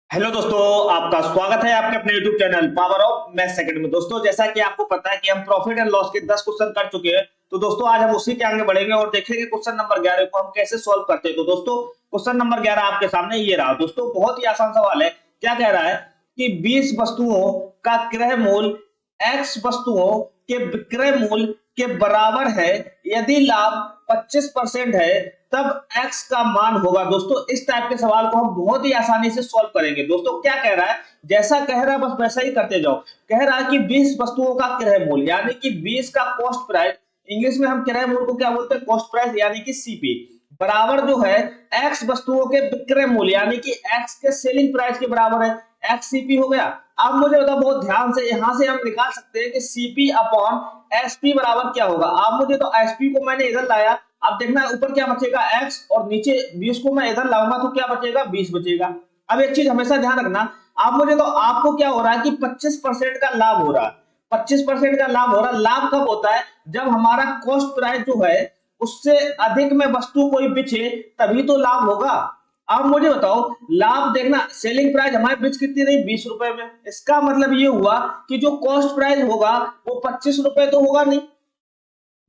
Hello दोस्तों, आपका स्वागत है आपके अपने YouTube channel power of maths second में। दोस्तों, जैसा कि आपको पता है कि हम प्रॉफिट एंड लॉस के 10 क्वेश्चन कर चुके हैं। तो दोस्तों, आज हम उसी के आगे बढ़ेंगे और देखेंगे क्वेश्चन नंबर 11 को हम कैसे सॉल्व करते हैं। तो दोस्तों, क्वेश्चन नंबर 11 आपके सामने ये रहा। दोस्तों, बहुत ही आसान सवाल है। क्या कह रहा है कि 20 वस्तुओं का क्रय मूल्य एक्स वस्तुओं के विक्रय मूल्य के बराबर है। यदि लाभ 25% है तब एक्स का मान होगा। दोस्तों, इस टाइप के सवाल को हम बहुत ही आसानी से सॉल्व करेंगे। दोस्तों, क्या कह रहा है, जैसा कह रहा है बस वैसा ही करते जाओ। कह रहा है कि 20 वस्तुओं का क्रय मूल्य यानी कि 20 का कॉस्ट प्राइस, इंग्लिश में हम क्रय मूल्य को क्या बोलते हैं, कॉस्ट प्राइस यानी कि सीपी, बराबर जो है एक्स वस्तुओं के विक्रय मूल्य यानी कि एक्स के सेलिंग प्राइस के बराबर है। एक्स सीपी हो गया। अब मुझे बताओ बहुत ध्यान से, यहां से हम निकाल सकते हैं कि सीपी अपॉन एसपी बराबर क्या होगा। अब मुझे तो एसपी को मैंने इधर लाया, अब देखना ऊपर क्या बचेगा एक्स, और नीचे 20 को मैं इधर लाऊंगा तो क्या बचेगा 20 बचेगा। अब एक चीज हमेशा ध्यान रखना, अब मुझे तो आपको क्या हो रहा है कि 25% का लाभ हो रहा है। 25% का लाभ हो रहा है। लाभ कब होता है, जब हमारा कॉस्ट प्राइस जो है उससे अधिक में वस्तु कोई बिचे तभी तो लाभ होगा। अब मुझे बताओ, लाभ देखना, सेलिंग प्राइस हमारे बीच कितनी रही 20 रुपए में। इसका मतलब ये हुआ कि जो कॉस्ट प्राइस होगा वो 25 रुपए तो होगा नहीं,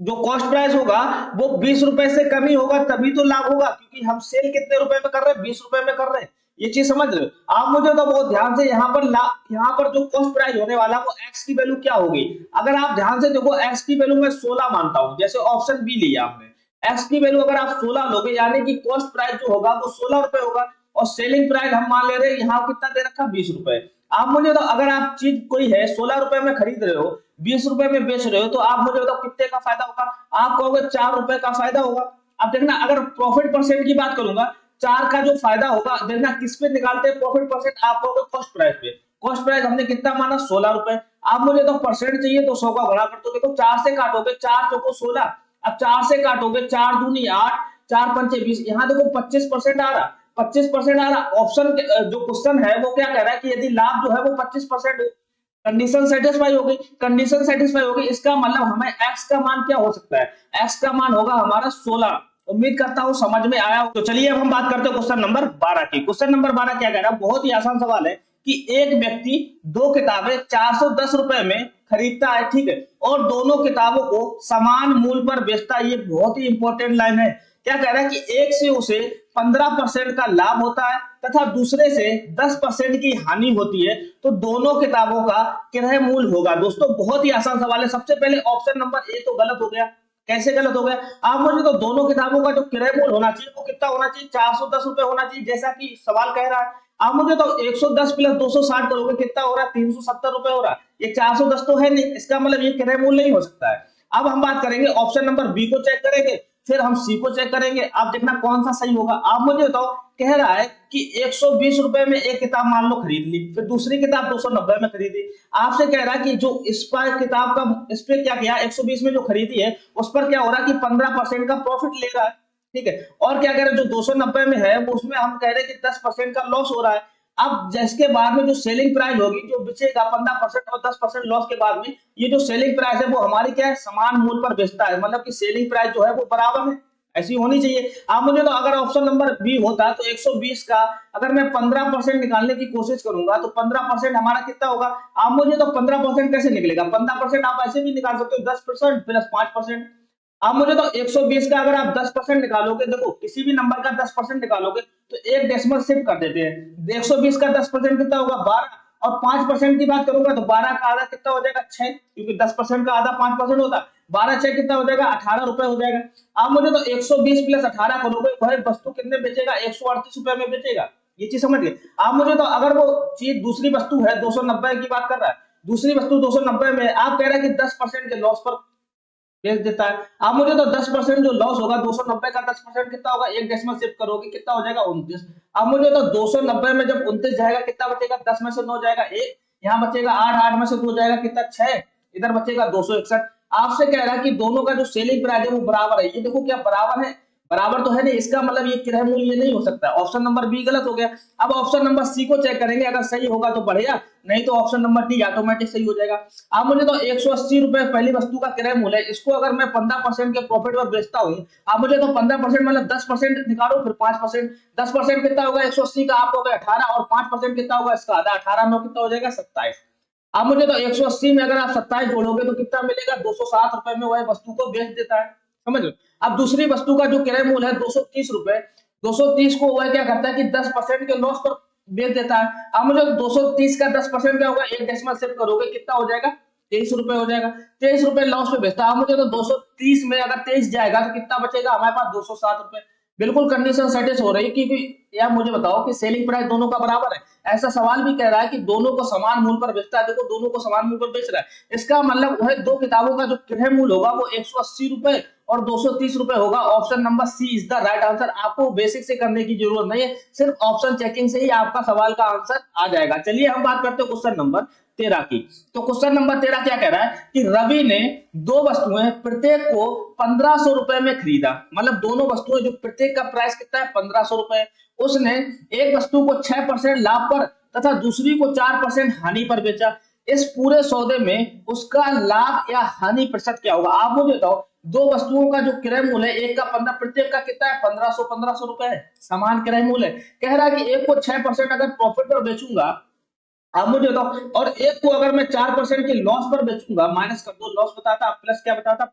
जो कॉस्ट प्राइस होगा वो 20 रुपए से कम ही होगा, तभी तो लाभ होगा, क्योंकि हम सेल कितने रुपए में कर रहे हैं, 20 रुपए में कर रहे हैं। ये चीज समझ रहे हो आप। मुझे तो बहुत ध्यान से यहाँ पर जो कॉस्ट प्राइस होने वाला वो एक्स की वैल्यू क्या होगी। अगर आप ध्यान से देखो, एक्स की वैल्यू मैं 16 मानता हूं, जैसे ऑप्शन बी लिया आपने। एक्स की वैल्यू अगर आप 16 लोगे यानी कि कॉस्ट प्राइस जो होगा वो 16 रुपए होगा, और सेलिंग प्राइस हम मान ले रहे हैं यहाँ कितना दे रखा 20 रुपए। आप मुझे तो, अगर आप चीज कोई है 16 रुपए में खरीद रहे हो, 20 रुपए में बेच रहे हो, तो आप मुझे बताओ कितने का फायदा होगा। आप कहोगे 4 रुपए का फायदा होगा। अब देखना, अगर प्रॉफिट परसेंट की बात करूंगा, 4 का जो फायदा होगा, देखना किस पे निकालते हैं प्रॉफिट परसेंट, आप कहोगे कॉस्ट प्राइस पे। कॉस्ट प्राइस हमने कितना माना 16 रुपए। आप मुझे तो परसेंट चाहिए तो 100 का गुणा कर दो। देखो 4 से काटोगे, 4 चौको 16, अब 4 से काटोगे 4 दूनी 8, 4 पंचे 20, यहाँ देखो 25% आ रहा, 25% आ रहा। ऑप्शन जो क्वेश्चन है वो क्या कह रहा है कि यदि लाभ जो है वो 25% हो, कंडीशन सेटिस्फाई होगी। कंडीशन सेटिस्फाई होगी, इसका मतलब हमें एक्स का मान क्या हो सकता है, एक्स का मान होगा हमारा 16। उम्मीद करता हूं समझ में आया हो। तो चलिए अब हम बात करते हैं क्वेश्चन नंबर 12 की। क्वेश्चन नंबर 12 क्या कह रहा है, बहुत ही आसान सवाल है कि एक व्यक्ति दो किताबें 410 रुपए में खरीदता है, ठीक है, और दोनों किताबों को समान मूल्य पर बेचता है। ये बहुत ही इंपॉर्टेंट लाइन है। क्या कह रहा है कि एक से उसे 15% का लाभ होता है तथा दूसरे से 10% की हानि होती है, तो दोनों किताबों का क्रय मूल्य होगा। दोस्तों, बहुत ही आसान सवाल है। सबसे पहले ऑप्शन नंबर ए तो गलत हो गया। कैसे गलत हो गया, आप मुझे तो दोनों किताबों का जो क्रय मूल्य होना चाहिए वो कितना होना चाहिए, 410 रुपए होना चाहिए, जैसा कि सवाल कह रहा है। आप मुझे तो 110 प्लस 260 करोगे कितना हो रहा है, 370 रुपए हो रहा है। ये 410 तो है नहीं, इसका मतलब ये क्रय मूल्य नहीं हो सकता है। अब हम बात करेंगे ऑप्शन नंबर बी को चेक करेंगे, फिर हम सी को चेक करेंगे। आप देखना कौन सा सही होगा। आप मुझे बताओ, कह रहा है कि 120 रुपए में एक किताब मान लो खरीद ली, फिर दूसरी किताब 290 में खरीदी। आपसे कह रहा है कि जो इस पर किताब का, इस पे क्या किया, 120 में जो खरीदी है उस पर क्या हो रहा है कि 15% का प्रॉफिट ले रहा है, ठीक है। और क्या कह रहे हैं, जो 290 में है वो उसमें हम कह रहे हैं कि 10% का लॉस हो रहा है। अब जिसके बाद में जो सेलिंग प्राइस होगी, जो बिचेगा 15% और 10% लॉस के बाद में, ये जो सेलिंग प्राइस है वो हमारी क्या है, समान मूल्य पर बेचता है, मतलब कि सेलिंग प्राइस जो है वो बराबर है, ऐसी होनी चाहिए। आप मुझे तो, अगर ऑप्शन नंबर बी होता तो 120 का अगर मैं 15% निकालने की कोशिश करूंगा तो 15% हमारा कितना होगा। आप मुझे तो 15% कैसे निकलेगा, 15% आप ऐसे भी निकाल सकते हो, 10% प्लस 5%। अब मुझे तो 120 का अगर आप 10% निकालोगे, देखो किसी भी नंबर का 10% निकालोगे तो एक डेसिमल शिफ्ट कर देते हैं। 120 का 10% कितना होगा 12, और 5% की बात करूंगा तो 12 का आधा कितना हो जाएगा 6, क्योंकि 10% का आधा 5% होता है। 12 6 कितना हो जाएगा 18 रुपए हो जाएगा। आप मुझे तो 120 प्लस 18 करोगे, वह वस्तु कितने बेचेगा, 138 रुपए में बेचेगा। ये चीज समझ गए आप। मुझे तो, अगर वो चीज दूसरी वस्तु है 290 की बात कर रहा है, दूसरी वस्तु 290 में, आप कह रहे हैं कि 10% के लॉस पर बेच देता है। अब मुझे तो 10% जो लॉस होगा, 290 का 10% कितना होगा, एक डेसिमल शिफ्ट करोगे कितना हो जाएगा 29। अब मुझे तो 290 में जब 29 जाएगा कितना बचेगा, 10 में से 9 जाएगा 1, यहाँ बचेगा 8, 8 में से 2 जाएगा कितना 6, इधर बचेगा 261। आपसे कह रहा है कि दोनों का जो सेलिंग प्राइस है वो बराबर है। ये देखो क्या बराबर है, बराबर तो है नहीं, इसका मतलब ये क्रय मूल्य नहीं हो सकता। ऑप्शन नंबर बी गलत हो गया। अब ऑप्शन नंबर सी को चेक करेंगे, अगर सही होगा तो बढ़िया, नहीं तो ऑप्शन नंबर डी ऑटोमेटिक सही हो जाएगा। अब मुझे तो 180 रुपए पहली वस्तु का क्रय मूल्य है, इसको अगर मैं 15% के प्रॉफिट पर बेचता हूँ, अब मुझे तो 15% मतलब 10% निकालो, फिर 5%, 10% कितना होगा 180 का, आप हो गया 18, और 5% कितना होगा इसका आधा, 18 में कितना हो जाएगा 27। अब मुझे तो 180 में अगर आप 27 जोड़ोगे तो कितना मिलेगा, 260 रुपए में वह वस्तु को बेच देता है, समझ लो। अब दूसरी वस्तु का जो क्रय मूल्य है 230 रुपए, 230 को वह क्या करता है कि 10% के लॉस पर बेच देता है। अब मुझे 230 का 10% क्या होगा, एक डेसिमल शिफ्ट करोगे कितना हो जाएगा, 23 रुपए हो जाएगा। 23 रुपए लॉस पे बेचता है। अब मुझे तो 230 में अगर 23 जाएगा तो कितना बचेगा हमारे पास, 260 रुपए। बिल्कुल कंडीशन सेटिस्फाई हो रही है, क्योंकि यार मुझे बताओ कि सेलिंग प्राइस दोनों का बराबर है। ऐसा सवाल भी कह रहा है कि दोनों को समान मूल्य पर बेचता है, देखो दोनों को समान मूल्य पर बेच रहा है। इसका मतलब वह दो किताबों का जो क्रय मूल्य होगा वो 180 रुपए और 230 रुपए होगा। Option number C is the right answer. आपको बेसिक से करने की जरूरत नहीं है, सिर्फ ऑप्शन चेकिंग से ही आपका सवाल का आंसर आ जाएगा। चलिए हम बात करते हैं क्वेश्चन नंबर 13 की। तो क्वेश्चन नंबर 13 क्या कह रहा है कि रवि ने दो वस्तुएं प्रत्येक को 1500 रुपए में खरीदा, मतलब दोनों वस्तुएं जो प्रत्येक का प्राइस कितना है 1500 रुपए। उसने एक वस्तु को 6% लाभ पर तथा दूसरी को 4% हानि पर बेचा। इस पूरे सौदे में उसका लाभ या हानि प्रतिशत क्या होगा। आप मुझे बताओ, दो वस्तुओं का जो क्रय मूल्य है, एक का 15, प्रत्येक का कितना है 1500 रुपए है, समान क्रय मूल्य है। कह रहा है कि एक को 6% अगर प्रॉफिट पर बेचूंगा, अब मुझे बताओ, और एक को अगर मैं 4% के लॉस पर बेचूंगा, माइनस कर दो, लॉस बताता प्लस क्या बताता,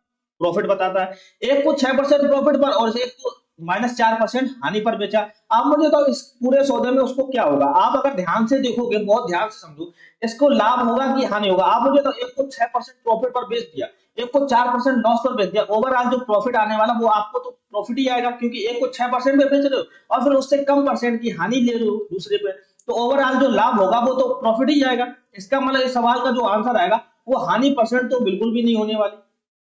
प्रॉफिट बताता है। एक को 6% प्रॉफिट पर और एक को -4% हानि पर बेचा। अब मुझे तो इस पूरे सौदे में उसको क्या होगा। आप अगर ध्यान से देखोगे, बहुत ध्यान से समझो, इसको लाभ होगा कि हानि होगा। आप मुझे तो एक को 6% प्रॉफिट पर बेच दिया, एक को 4% लॉस पर बेच दिया, ओवरऑल जो प्रॉफिट आने वाला वो आपको तो प्रॉफिट ही आएगा, क्योंकि एक को 6% में बेच रहे हो और फिर उससे कम परसेंट की हानि ले रहे हो दूसरे पे, तो ओवरऑल जो लाभ होगा वो तो प्रॉफिट ही आएगा। इसका मतलब इस सवाल का जो आंसर आएगा वो हानि परसेंट तो बिल्कुल भी नहीं होने वाली,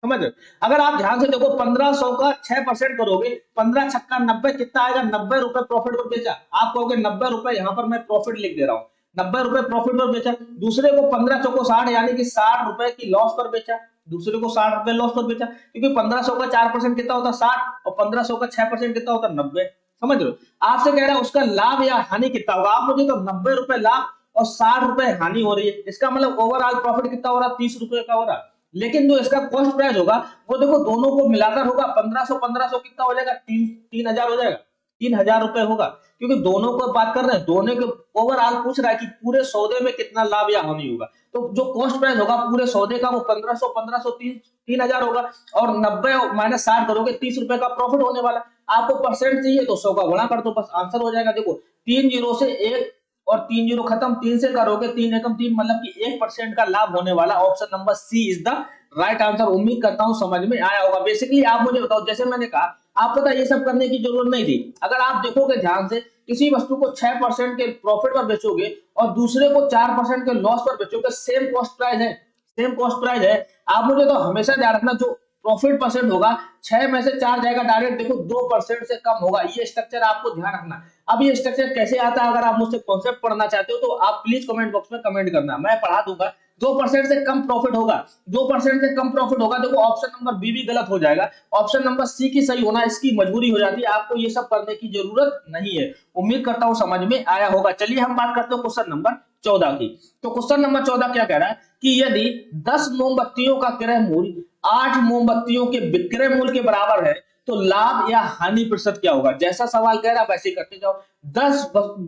समझ। अगर आप ध्यान से देखो, 1500 का 6% करोगे, 15 छक्का 90, कितना आएगा 90 रुपए प्रॉफिट पर बेचा। आप कहोगे 90 रुपए, यहाँ पर मैं प्रॉफिट लिख दे रहा हूँ, 90 रुपए प्रॉफिट पर बेचा। दूसरे को 15 चौको 60, यानी कि 60 रुपए की लॉस पर बेचा, दूसरे को 60 रुपए लॉस पर बेचा, क्योंकि 1500 का 4% कितना होता है 60 और 1500 का 6% कितना होता है 90, समझ लो। आपसे कह रहा है उसका लाभ या हानि कितना होगा। आप मुझे तो 90 रुपए लाभ और 60 रुपए हानि हो रही है, इसका मतलब ओवरऑल प्रॉफिट कितना हो रहा है 30 रुपए का हो रहा है। लेकिन जो इसका कॉस्ट प्राइस होगा वो देखो दोनों को मिलाकर होगा 1500 कितना हो जाएगा, 3000 हो जाएगा, 3000 रुपए होगा, क्योंकि दोनों को बात कर रहे हैं, दोनों के ओवरऑल पूछ रहा है कि पूरे सौदे में कितना लाभ या हानि होगा। तो जो कॉस्ट प्राइस होगा पूरे सौदे का वो 1500 3000 होगा, और 90 माइनस 60 करोगे 30 रुपए का प्रॉफिट होने वाला। आपको परसेंट चाहिए तो 100 का गुणा कर दो, बस आंसर हो जाएगा। देखो 3 जीरो से 1 और 3 जीरो खत्म, 3 से करोगे 3 एकम 3, मतलब कि 1% का लाभ होने वाला। Option number C is the right answer. उम्मीद करता हूं समझ में आया होगा। बेसिकली आप मुझे बताओ, जैसे मैंने कहा आपको तो ये सब करने की जरूरत नहीं थी। अगर आप देखोगे ध्यान से, किसी वस्तु को 6% के प्रॉफिट पर बेचोगे और दूसरे को 4% के लॉस पर बेचोगे, सेम कॉस्ट प्राइस है, सेम कॉस्ट प्राइस है। आप मुझे तो हमेशा ध्यान रखना, जो प्रॉफिट परसेंट होगा 6 में से 4 जाएगा डायरेक्ट, देखो 2% से कम होगा। ये स्ट्रक्चर आपको ध्यान रखना। अब ये स्ट्रक्चर कैसे आता है, अगर आप मुझसे कॉन्सेप्ट पढ़ना चाहते हो तो आप प्लीज कमेंट बॉक्स में कमेंट करना, मैं पढ़ा दूंगा। 2% से कम प्रॉफिट होगा, 2% से कम प्रॉफिट होगा। देखो ऑप्शन नंबर बी भी गलत हो जाएगा, ऑप्शन नंबर सी की सही होना इसकी मजबूरी हो जाती है। आपको ये सब करने की जरूरत नहीं है। उम्मीद करता हूं समझ में आया होगा। चलिए हम बात करते हैं क्वेश्चन नंबर 14 की। तो क्वेश्चन नंबर 14 क्या कह रहा है कि यदि 10 मोमबत्तियों का क्रय मूल्य 8 मोमबत्तियों के विक्रय मूल्य के बराबर है तो लाभ या हानि प्रतिशत क्या होगा। जैसा सवाल कह रहा है वैसे करते जाओ।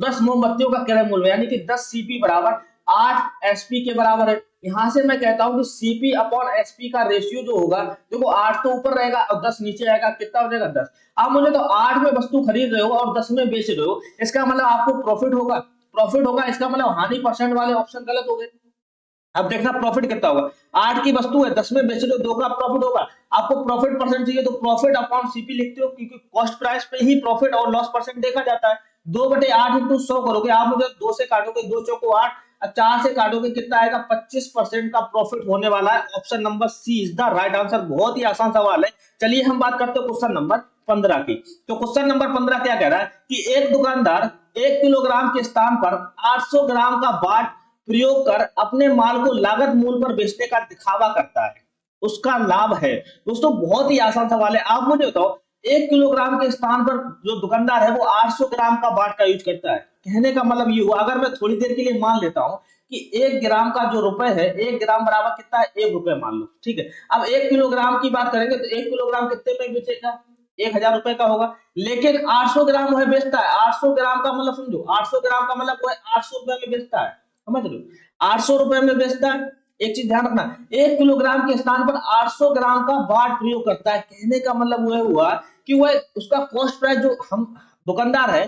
10 मोमबत्तियों का क्रय मूल्य यानी कि 10 सीपी बराबर 8 एसपी के बराबर है। यहां से मैं कहता हूं कि सीपी अपॉन एसपी का रेशियो जो होगा, देखो 8 तो ऊपर रहेगा और 10 नीचे आएगा, कितना हो जाएगा 10। अब मुझे तो 8 में वस्तु खरीद रहे हो और 10 में बेच रहे हो, इसका मतलब आपको प्रॉफिट होगा, प्रॉफिट होगा। इसका मतलब हानि परसेंट वाले ऑप्शन गलत हो गए। अब देखना प्रॉफिट कितना होगा, 8 की वस्तु है 10 में बेच रहे हो, 2 का प्रॉफिट होगा। आपको प्रॉफिट परसेंट चाहिए तो प्रॉफिट अपॉन सीपी लिखते हो, क्योंकि कॉस्ट प्राइस पे ही प्रॉफिट और लॉस परसेंट देखा जाता है। 2/8 इंटू 100 करोगे, आप मुझे 2 से काटोगे, 2 चौको 8, 4 से काटोगे कितना आएगा, 25% का प्रॉफिट होने वाला है। Option number C is the right answer. बहुत ही आसान सवाल है। चलिए हम बात करते हैं क्वेश्चन नंबर 15 की। तो क्वेश्चन नंबर 15 क्या कह रहा है कि एक दुकानदार 1 किलोग्राम के स्थान पर 800 ग्राम का बाट प्रयोग कर अपने माल को लागत मूल्य पर बेचने का दिखावा करता है, उसका लाभ है। दोस्तों बहुत ही आसान सवाल है। आप मुझे बताओ, 1 किलोग्राम के स्थान पर जो दुकानदार है वो 800 ग्राम का बाट का यूज करता है। कहने का मतलब ये हुआ, अगर मैं थोड़ी देर के लिए मान लेता हूँ कि 1 ग्राम का जो रुपए है, 1 ग्राम बराबर कितना है, 1 रुपए मान लो, ठीक है। अब 1 किलोग्राम की बात करेंगे तो 1 किलोग्राम कितने पे बेचेगा, 1000 रुपए का होगा। लेकिन 800 ग्राम वह बेचता है, 800 ग्राम का मतलब समझो, 800 ग्राम का मतलब वह 800 रुपए में बेचता है, समझ लो, 800 रुपए में बेचता है। एक चीज ध्यान रखना, 1 किलोग्राम के स्थान पर 800 ग्राम का बाट प्रयोग करता है। कहने का मतलब वह हुआ कि वह उसका कॉस्ट प्राइस जो हम दुकानदार है,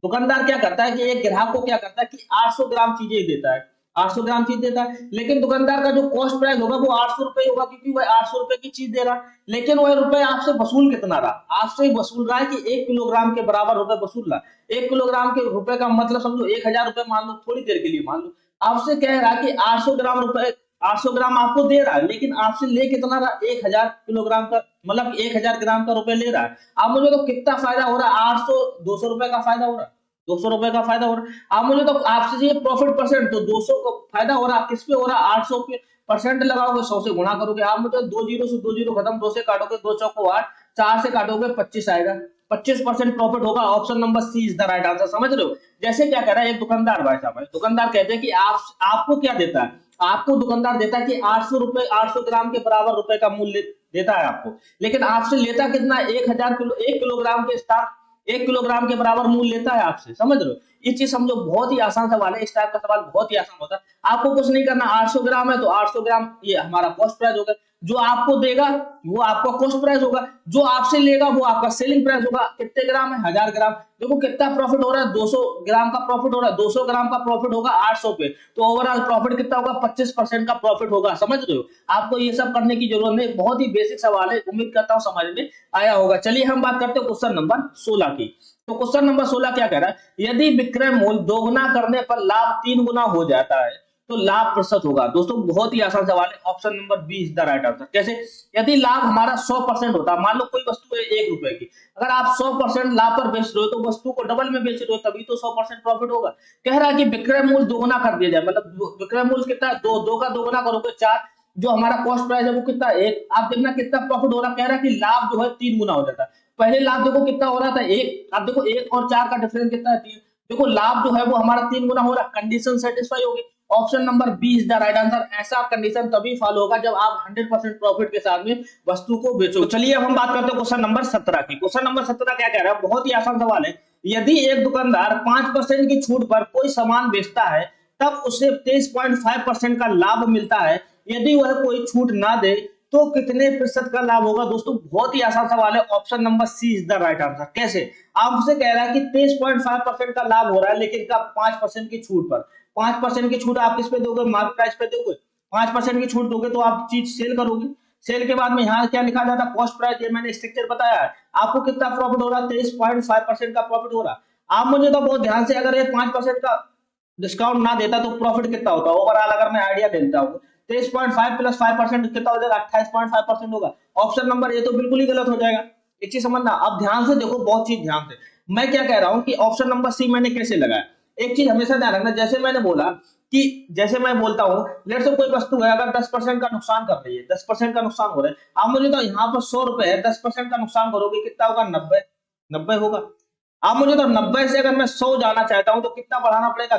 दुकानदार क्या करता है कि एक ग्राहक को क्या करता है कि 800 ग्राम चीजें देता है, 800 ग्राम चीज देता है, लेकिन दुकानदार का जो कॉस्ट प्राइस होगा वो 800 रुपए होगा, क्योंकि वह 800 रुपए की चीज दे रहा है। लेकिन वह रुपए आपसे वसूल कितना रहा, आपसे वसूल रहा है कि 1 किलोग्राम के बराबर रुपए वसूल रहा। 1 किलोग्राम के रुपए का मतलब समझो 1000 रुपए मान लो, थोड़ी देर के लिए मान लो, आपसे कह रहा है कि 800 ग्राम रुपए, 800 ग्राम आपको दे रहा है, लेकिन आपसे ले कितना रहा, 1000 किलोग्राम का, मतलब 1000 ग्राम का रुपए ले रहा है। अब मुझे तो कितना फायदा हो रहा है, 800, 200 रुपए का फायदा हो रहा है, 200 रुपए का फायदा हो रहा है। अब मुझे तो आपसे ये प्रॉफिट परसेंट, तो 200 का फायदा हो रहा है, किस पे हो रहा है, 800 पे परसेंट लगाओगे, 100 से गुणा करोगे। आप मुझे 2 जीरो से 2 जीरो खत्म, 2 से काटोगे 2 चौको 8, 4 से काटोगे 25 आएगा, 25% प्रॉफिट होगा। Option number C is the right answer, समझ रहे हो। जैसे क्या कह रहा है एक दुकानदार, भाई साहब, दुकानदार कहते हैं कि आपको क्या देता है, आपको दुकानदार देता है कि 800 रुपए, 800 ग्राम के बराबर रुपए का मूल्य देता है आपको, लेकिन आपसे लेता कितना, 1 किलोग्राम के स्थान, 1 किलोग्राम के बराबर मूल्य लेता है आपसे, समझ रहे हो। ये चीज समझो, बहुत ही आसान सवाल है, इस टाइप का सवाल बहुत ही आसान होता है। आपको कुछ नहीं करना, 800 ग्राम है तो 800 ग्राम ये हमारा कॉस्ट प्राइस होगा, जो आपको देगा वो आपका कॉस्ट प्राइस होगा, जो आपसे लेगा वो आपका सेलिंग प्राइस होगा। कितने ग्राम है, 1000 ग्राम, देखो कितना प्रॉफिट हो रहा है, 200 ग्राम का प्रॉफिट हो रहा है, 200 ग्राम का प्रॉफिट होगा 800 पे, तो ओवरऑल प्रॉफिट कितना होगा, 25% का प्रॉफिट होगा, समझ रहे हो। आपको ये सब करने की जरूरत नहीं, बहुत ही बेसिक सवाल है, उम्मीद करता हूँ समझ में आया होगा। चलिए हम बात करते हैं क्वेश्चन नंबर 16 की। तो क्वेश्चन नंबर 16 क्या कह रहा है, यदि विक्रय मूल्य दोगुना करने पर लाभ 3 गुना हो जाता है तो लाभ प्रतिशत होगा। दोस्तों बहुत ही आसान सवाल है, option number B is the right answer. कैसे, यदि लाभ हमारा 100% होता है, मान लो कोई वस्तु है 1 रुपए की, अगर आप 100% लाभ पर बेच रहे हो तो वस्तु को डबल में बेच रहे हो, तभी तो 100% प्रॉफिट होगा। कह रहा है कि विक्रय मूल्य दोगुना कर दिया जाए, मतलब विक्रय मूल्य कितना, 2 का दोगुना करोगे 4, जो हमारा कॉस्ट प्राइस है वो कितना 1, आप देखना कितना प्रॉफिट हो रहा है। कह रहा है कि लाभ जो है 3 गुना हो जाता है। पहले लाभ देखो कितना हो रहा था 1, अब देखो 1 और 4 का डिफरेंस कितना है 3, देखो लाभ जो है वो हमारा 3 गुना हो रहा है, कंडीशन सेटिस्फाई होगी। Option number B is the right answer. ऐसा कंडीशन तभी फॉलो होगा जब आप 100% प्रॉफिट के साथ में वस्तु को बेचो। तो चलिए अब हम बात करते हैं क्वेश्चन नंबर 17 की। क्वेश्चन नंबर 17 क्या कह रहा है, बहुत ही आसान सवाल है। यदि एक दुकानदार 5% की छूट पर कोई सामान बेचता है तब उसे 23.5% का लाभ मिलता है, यदि वह कोई छूट ना दे तो कितने प्रतिशत का लाभ होगा। दोस्तों बहुत ही आसान सवाल है, option number C is the right answer. कैसे, आपसे कह रहा है कि 23.5% का लाभ हो रहा है, लेकिन कब, 5% की छूट पर। 5% की छूट आप किस पे दोगे, मार्केट प्राइस पे दोगे। 5% की छूट दोगे तो आप चीज सेल करोगे, सेल के बाद में यहाँ क्या लिखा जाता है, कॉस्ट प्राइस, ये मैंने स्ट्रक्चर बताया है। आपको कितना प्रॉफिट हो रहा है, 23.5% का प्रॉफिट हो रहा है। आप मुझे तो बहुत ध्यान से, अगर ये 5% का डिस्काउंट ना देता तो प्रॉफिट कितना होता, ओवरऑल अगर मैं आइडिया देता हूँ, 23.5 प्लस 5% कितना हो जाएगा, 28.5% होगा। ऑप्शन नंबर ये तो बिल्कुल ही गलत हो जाएगा, एक चीज समझना। अब ध्यान से देखो, बहुत चीज ध्यान से, मैं क्या कह रहा हूँ कि ऑप्शन नंबर सी मैंने कैसे लगाया। एक चीज हमेशा ध्यान रखना, जैसे मैंने बोला कि जैसे मैं बोलता हूँ, लेट से कोई वस्तु है अगर 10% का नुकसान कर रही है, 10% का नुकसान हो रहा है, आप मुझे तो यहाँ पर 100 रुपए है, 10% का नुकसान करोगे कितना होगा, 90 होगा। आप मुझे तो 90 से अगर मैं 100 जाना चाहता हूं तो कितना बढ़ाना पड़ेगा,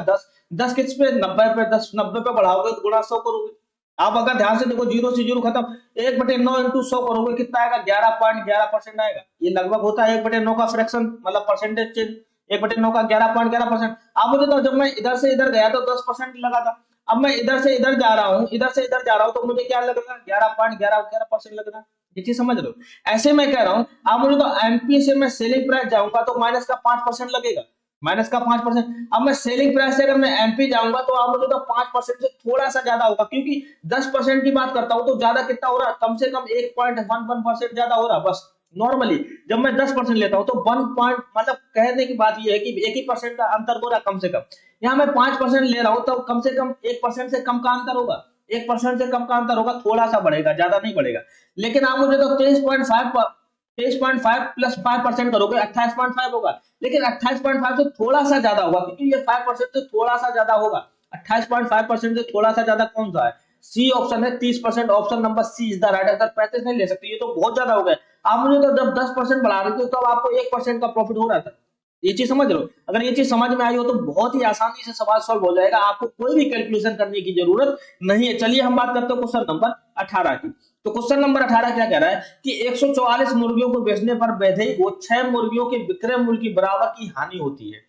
10 किस पे, 90 पे, 10 90 पे बढ़ाओगे तो गुणा 100 करोगे। आप अगर ध्यान से देखो, 0 से 0 खत्म, 1/9 इंटू 100 करोगे कितना आएगा, 11.11% आएगा। ये लगभग होता है 1/9 का फ्रैक्शन, मतलब परसेंटेज चेंज, 1/9 का 11.11%। अब मुझे तो जब मैं इधर से इधर गया तो 10% लगा था, अब मैं इधर से इधर जा रहा हूँ, इधर से इधर जा रहा हूँ, तो मुझे क्या लगेगा, 11.11% लगेगा। ये चीज समझ लो। ऐसे मैं कह रहा हूँ, अब मुझे तो एमपी से मैं सेलिंग प्राइस जाऊंगा तो माइनस का 5% लगेगा, माइनस का 5%। अब मैं सेलिंग प्राइस से अगर मैं एमपी जाऊंगा तो आप मुझे तो 5% से थोड़ा सा ज्यादा होगा, क्योंकि 10% की बात करता हूं तो ज्यादा कितना हो रहा है, कम से कम 1.11% ज्यादा हो रहा है बस। नॉर्मली जब मैं 10% लेता हूं तो 1 पॉइंट, मतलब कहने की बात यह है कि 1% का अंतर हो रहा है कम से कम। यहाँ मैं 5% ले रहा हूं तो कम से कम 1% से कम का अंतर होगा, 1% से कम का अंतर होगा, थोड़ा सा बढ़ेगा, ज्यादा नहीं बढ़ेगा। लेकिन आप मुझे तो 23.5 प्लस 5% करोगे 28.5 होगा, लेकिन 28.5 से थोड़ा सा ज्यादा होगा, क्योंकि ये 5% से थोड़ा सा ज्यादा होगा। 28.5% से थोड़ा सा ज्यादा कौन सा है, सी ऑप्शन है 30%, option number C is the right answer. 35 नहीं ले सकते, ये तो बहुत ज्यादा हो गया। आप मुझे तो जब 10% बढ़ा रहे थे तब आपको 1% का प्रॉफिट हो रहा था। ये चीज समझ लो, अगर ये चीज समझ में आई हो तो बहुत ही आसानी से सवाल सॉल्व हो जाएगा, आपको कोई भी कैलकुलेशन करने की जरूरत नहीं है। चलिए हम बात करते हैं क्वेश्चन नंबर 18 की। तो क्वेश्चन नंबर 18 क्या कह रहा है कि 144 मुर्गियों को बेचने पर वैधई को 6 मुर्गियों के विक्रय मूल्य की बराबर की हानि होती है,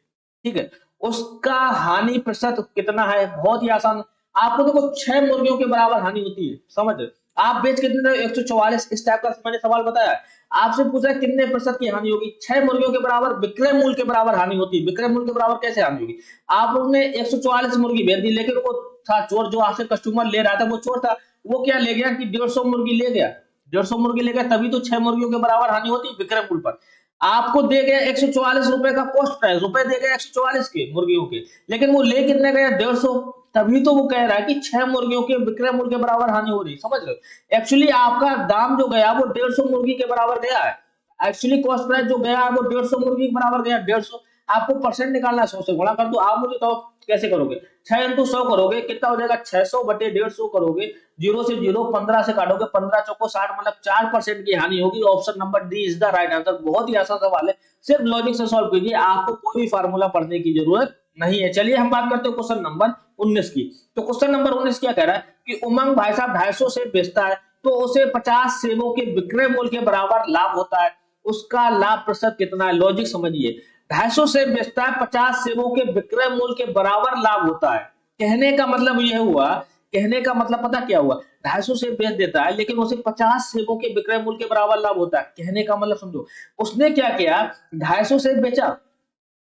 ठीक है, उसका हानि प्रतिशत कितना है? बहुत ही आसान, आपको देखो 6 मुर्गियों के बराबर हानि होती है, समझ रहे, आप बेच कितने 144, इस टाइप का मैंने सवाल बताया। आपसे पूछा कितने प्रतिशत की हानि होगी? 6 मुर्गियों के बराबर विक्रय मूल्य के बराबर हानि होती है। विक्रय मूल्य के बराबर कैसे हानि होगी? आपने 144 मुर्गी बेच दी, लेकिन वो था चोर, जो आपसे कस्टमर ले रहा था वो चोर था, वो क्या ले गया कि 150 मुर्गी ले गया, 150 मुर्गी ले गया, तभी तो 6 मुर्गियों के बराबर हानि होती है विक्रय मूल्य पर। आपको दे गया 144 रुपए का कॉस्ट प्राइस, रुपए दे गया 144 के मुर्गियों के, लेकिन वो ले कितने गया 150, तभी तो वो कह रहा है कि 6 मुर्गियों के विक्रय मूल्य के बराबर हानि हो रही, समझ रहे हो। एक्चुअली आपका दाम जो गया वो 150 मुर्गी के बराबर गया है, एक्चुअली कॉस्ट प्राइस जो गया है वो 150 मुर्गी के बराबर गया, 150। आपको परसेंट निकालना है, 100 से गुणा कर दो। आप मुझे तो कैसे करोगे? 6 इंटू 100 करोगे, कितना हो जाएगा? 600 बटे 150 करोगे, 0 से 0, 15 से काटोगे, 15 चौको 60, मतलब 4% की हानि होगी। Option number D is the right answer. बहुत ही आसान सवाल है, सिर्फ लॉजिक से सॉल्व कीजिए, आपको कोई भी फार्मूला पढ़ने की जरूरत नहीं है। चलिए हम बात करते हैं क्वेश्चन नंबर 19 की। तो क्वेश्चन नंबर 19 क्या कह रहा है कि उमंग भाई साहब 250 सेब बेचता है तो उसे 50 सेबों के विक्रय मूल्य के बराबर लाभ होता है, उसका लाभ प्रतिशत कितना है? लॉजिक समझिए, 250 सेब बेचता है, 50 सेबों के विक्रय मूल्य के बराबर लाभ होता है। कहने का मतलब यह हुआ, कहने का मतलब पता क्या हुआ, 250 सेब बेच देता है लेकिन उसे 50 सेबों के विक्रय मूल्य के बराबर लाभ होता है। कहने का मतलब समझो, उसने क्या किया, 250 सेब बेचा,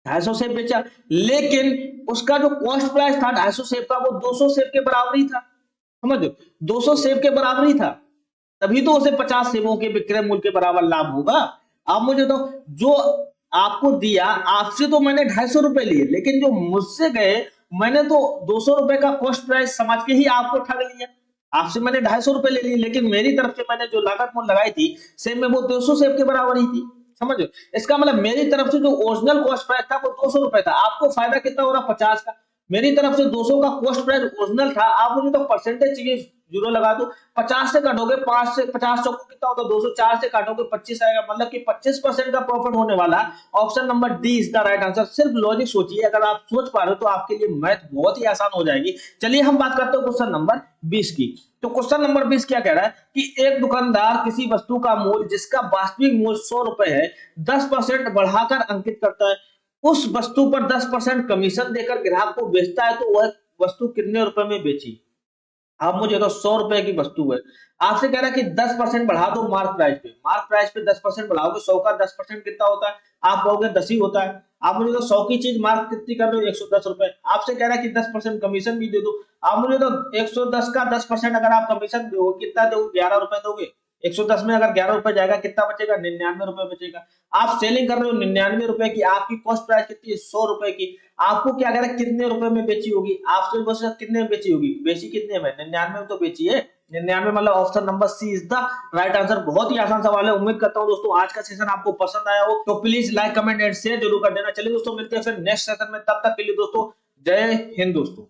250 सेब बेचा, लेकिन उसका जो कॉस्ट प्राइस था 250 सेब का वो 200 सेब के बराबर ही था, समझो, 200 सेब के बराबर ही था, तभी तो उसे 50 सेबों के विक्रय मूल्य के बराबर लाभ होगा। आप मुझे तो जो आपको दिया, आपसे तो मैंने 250 रुपए लिए, लेकिन जो मुझसे गए मैंने तो 200 रुपए का कॉस्ट प्राइस समझ के ही आपको ठग लिया। आपसे मैंने 250 रुपए ले लिए, लेकिन मेरी तरफ से मैंने जो लागत मूल्य लगाई थी सेब में वो 200 सेब के बराबर ही थी, समझो। इसका मतलब मेरी तरफ से जो ओरिजिनल कॉस्ट प्राइस था वो 200 रुपए था, आपको फायदा कितना हो रहा 50 का। मेरी तरफ से 200 का कॉस्ट प्राइस ओरिजिनल था, आप मुझे तो परसेंटेज चाहिए, जीरो लगा दो, 50 से काटोगे 5 से 50 चौको कितना होता है 204 से काटोगे 25 आएगा, मतलब कि 25% का प्रॉफिट होने वाला। Option number D is the right answer. सिर्फ लॉजिक सोचिए, अगर आप सोच पा रहे हो तो आपके लिए मैथ बहुत ही आसान हो जाएगी। चलिए हम बात करते हैं क्वेश्चन नंबर 20 की। तो क्वेश्चन नंबर 20 क्या कह रहा है कि एक दुकानदार किसी वस्तु का मूल्य जिसका वास्तविक मूल्य 100 रुपए है 10% बढ़ाकर अंकित करता है, उस वस्तु पर 10% कमीशन देकर ग्राहक को बेचता है, तो वह वस्तु कितने रुपए में बेची? आप मुझे तो 100 रुपए की वस्तु है, आपसे कह रहा है कि 10% बढ़ा दो मार्क प्राइस पे, मार्क प्राइस पे 10% बढ़ाओगे, 100 का 10% कितना होता है? आप कहोगे 10 ही होता है। आप मुझे तो 100 की चीज मार्क कितनी कर रहे हो 110 रुपए, आपसे कह रहा है कि 10% कमीशन भी दे दो। आप मुझे तो 110 का 10% अगर आप कमीशन दोगे कितना दोगे? 11 रुपए दोगे। 110 में अगर 11 रुपए जाएगा कितना बचेगा? 99 रुपए बचेगा। आप सेलिंग कर रहे हो 99 रुपए की, आपकी कॉस्ट प्राइस कितनी है 100 रुपए की, आपको क्या कह रहा है कितने रुपए में बेची होगी? आपसे बस कितने में बेची होगी? बेची कितने में? 99 में तो बेची है, 99 मतलब option number C is the right answer. बहुत ही आसान सवाल है। उम्मीद करता हूं दोस्तों आज का सेशन आपको पसंद आया हो, तो please like comment and share जरूर कर देना। चलिए दोस्तों मिलते हैं फिर नेक्स्ट सेशन में, तब तक के लिए दोस्तों जय हिंद दोस्तों।